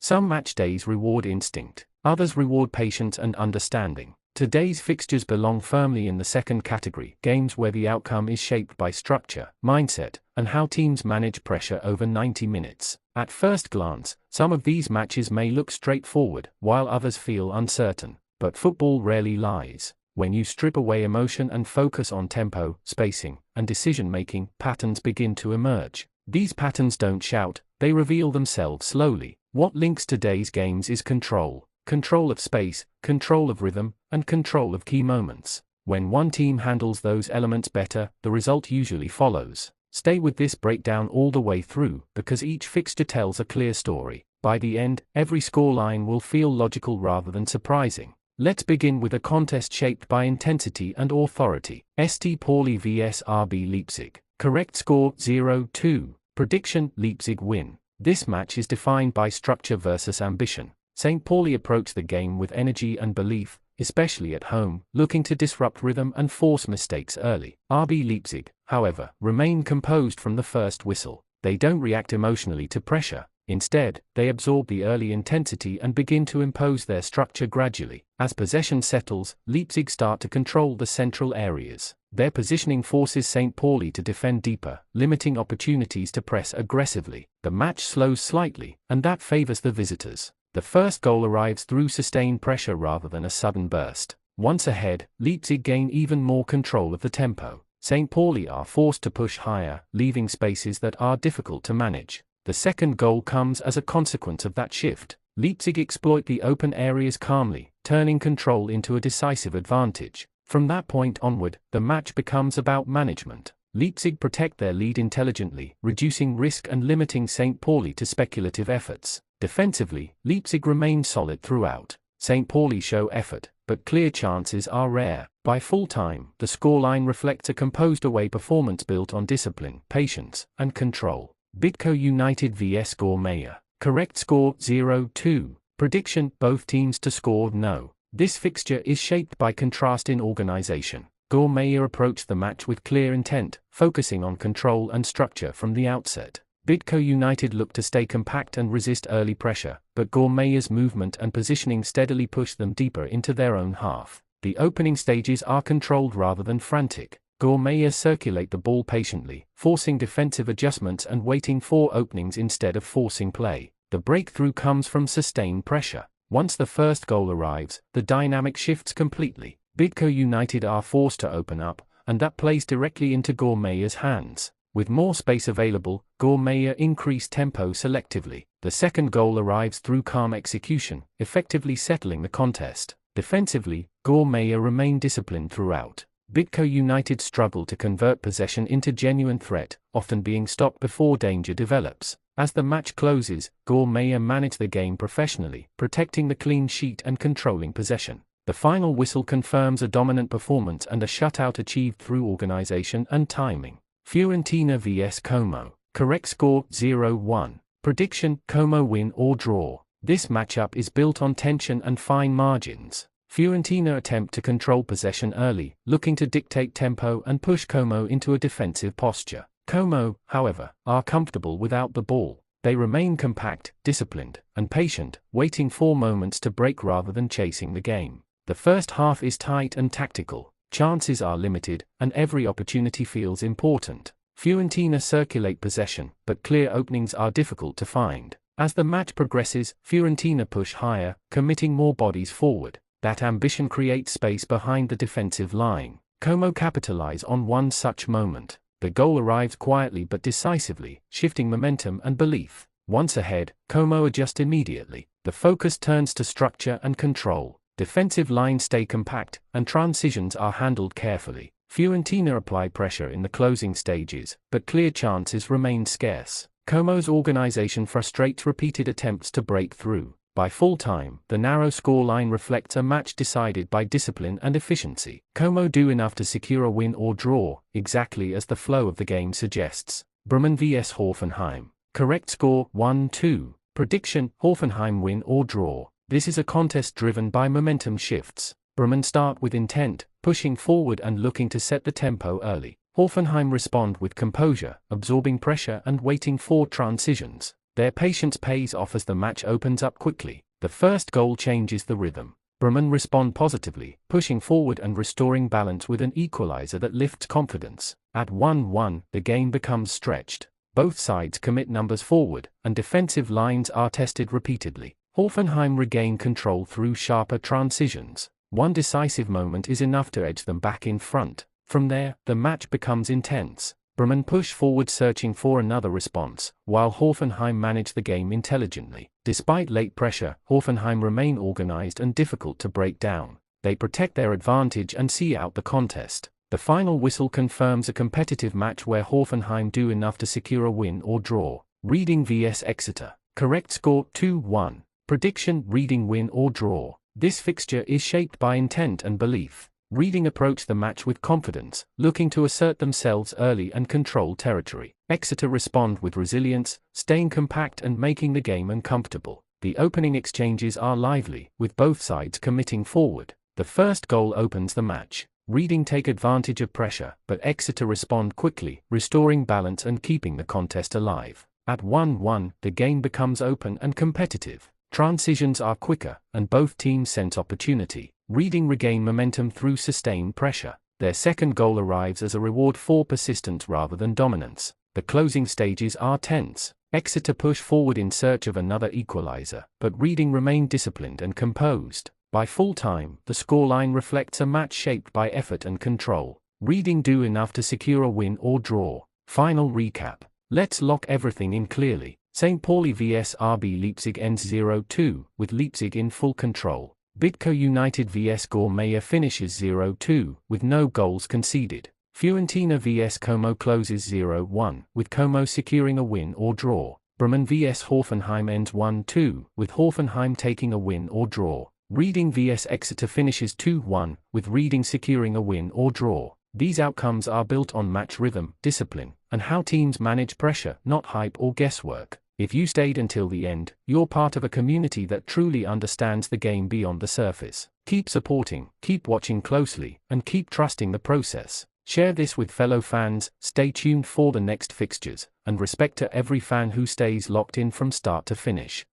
Some match days reward instinct, others reward patience and understanding. Today's fixtures belong firmly in the second category, games where the outcome is shaped by structure, mindset, and how teams manage pressure over 90 minutes. At first glance, some of these matches may look straightforward, while others feel uncertain. But football rarely lies. When you strip away emotion and focus on tempo, spacing, and decision-making, patterns begin to emerge. These patterns don't shout, they reveal themselves slowly. What links today's games is control. Control of space, control of rhythm, and control of key moments. When one team handles those elements better, the result usually follows. Stay with this breakdown all the way through, because each fixture tells a clear story. By the end, every scoreline will feel logical rather than surprising. Let's begin with a contest shaped by intensity and authority. St. Pauli vs RB Leipzig. Correct score 0-2. Prediction: Leipzig win. This match is defined by structure versus ambition. St. Pauli approach the game with energy and belief, especially at home, looking to disrupt rhythm and force mistakes early. RB Leipzig, however, remain composed from the first whistle. They don't react emotionally to pressure. Instead, they absorb the early intensity and begin to impose their structure gradually. As possession settles, Leipzig start to control the central areas. Their positioning forces St. Pauli to defend deeper, limiting opportunities to press aggressively. The match slows slightly, and that favors the visitors. The first goal arrives through sustained pressure rather than a sudden burst. Once ahead, Leipzig gain even more control of the tempo. St. Pauli are forced to push higher, leaving spaces that are difficult to manage. The second goal comes as a consequence of that shift. Leipzig exploit the open areas calmly, turning control into a decisive advantage. From that point onward, the match becomes about management. Leipzig protect their lead intelligently, reducing risk and limiting St. Pauli to speculative efforts. Defensively, Leipzig remain solid throughout. St. Pauli show effort, but clear chances are rare. By full time, the scoreline reflects a composed away performance built on discipline, patience, and control. Bidco United vs Mahia. Correct score 0-2. Prediction: both teams to score no. This fixture is shaped by contrast in organization. Mahia approach the match with clear intent, focusing on control and structure from the outset. Bidco United look to stay compact and resist early pressure, but Mahia's movement and positioning steadily push them deeper into their own half. The opening stages are controlled rather than frantic. Mahia circulate the ball patiently, forcing defensive adjustments and waiting for openings instead of forcing play. The breakthrough comes from sustained pressure. Once the first goal arrives, the dynamic shifts completely. Bidco United are forced to open up, and that plays directly into Mahia's hands. With more space available, Mahia increase tempo selectively. The second goal arrives through calm execution, effectively settling the contest. Defensively, Mahia remain disciplined throughout. Bidco United struggle to convert possession into genuine threat, often being stopped before danger develops. As the match closes, Mahia manage the game professionally, protecting the clean sheet and controlling possession. The final whistle confirms a dominant performance and a shutout achieved through organization and timing. Fiorentina vs Como. Correct score 0-1. Prediction: Como win or draw. This matchup is built on tension and fine margins. Fiorentina attempt to control possession early, looking to dictate tempo and push Como into a defensive posture. Como, however, are comfortable without the ball. They remain compact, disciplined, and patient, waiting for moments to break rather than chasing the game. The first half is tight and tactical. Chances are limited, and every opportunity feels important. Fiorentina circulate possession, but clear openings are difficult to find. As the match progresses, Fiorentina push higher, committing more bodies forward. That ambition creates space behind the defensive line. Como capitalize on one such moment. The goal arrives quietly but decisively, shifting momentum and belief. Once ahead, Como adjust immediately. The focus turns to structure and control. Defensive lines stay compact, and transitions are handled carefully. Fiorentina apply pressure in the closing stages, but clear chances remain scarce. Como's organization frustrates repeated attempts to break through. By full time, the narrow scoreline reflects a match decided by discipline and efficiency. Como do enough to secure a win or draw, exactly as the flow of the game suggests. Bremen vs Hoffenheim. Correct score 1-2. Prediction: Hoffenheim win or draw. This is a contest driven by momentum shifts. Bremen start with intent, pushing forward and looking to set the tempo early. Hoffenheim respond with composure, absorbing pressure and waiting for transitions. Their patience pays off as the match opens up quickly. The first goal changes the rhythm. Bremen respond positively, pushing forward and restoring balance with an equalizer that lifts confidence. At 1-1, the game becomes stretched. Both sides commit numbers forward, and defensive lines are tested repeatedly. Hoffenheim regain control through sharper transitions. One decisive moment is enough to edge them back in front. From there, the match becomes intense. Bremen push forward searching for another response, while Hoffenheim manage the game intelligently. Despite late pressure, Hoffenheim remain organized and difficult to break down. They protect their advantage and see out the contest. The final whistle confirms a competitive match where Hoffenheim do enough to secure a win or draw. Reading vs Exeter. Correct score 2-1. Prediction: Reading win or draw. This fixture is shaped by intent and belief. Reading approach the match with confidence, looking to assert themselves early and control territory. Exeter respond with resilience, staying compact and making the game uncomfortable. The opening exchanges are lively, with both sides committing forward. The first goal opens the match. Reading take advantage of pressure, but Exeter respond quickly, restoring balance and keeping the contest alive. At 1-1, the game becomes open and competitive. Transitions are quicker, and both teams sense opportunity. Reading regain momentum through sustained pressure. Their second goal arrives as a reward for persistence rather than dominance. The closing stages are tense. Exeter push forward in search of another equalizer, but Reading remain disciplined and composed. By full time, the scoreline reflects a match shaped by effort and control. Reading do enough to secure a win or draw. Final recap. Let's lock everything in clearly. St. Pauli vs RB Leipzig ends 0-2, with Leipzig in full control. Bidco United vs Mahia finishes 0-2, with no goals conceded. Fiorentina vs Como closes 0-1, with Como securing a win or draw. Bremen vs Hoffenheim ends 1-2, with Hoffenheim taking a win or draw. Reading vs Exeter finishes 2-1, with Reading securing a win or draw. These outcomes are built on match rhythm, discipline, and how teams manage pressure, not hype or guesswork. If you stayed until the end, you're part of a community that truly understands the game beyond the surface. Keep supporting, keep watching closely, and keep trusting the process. Share this with fellow fans, stay tuned for the next fixtures, and respect to every fan who stays locked in from start to finish.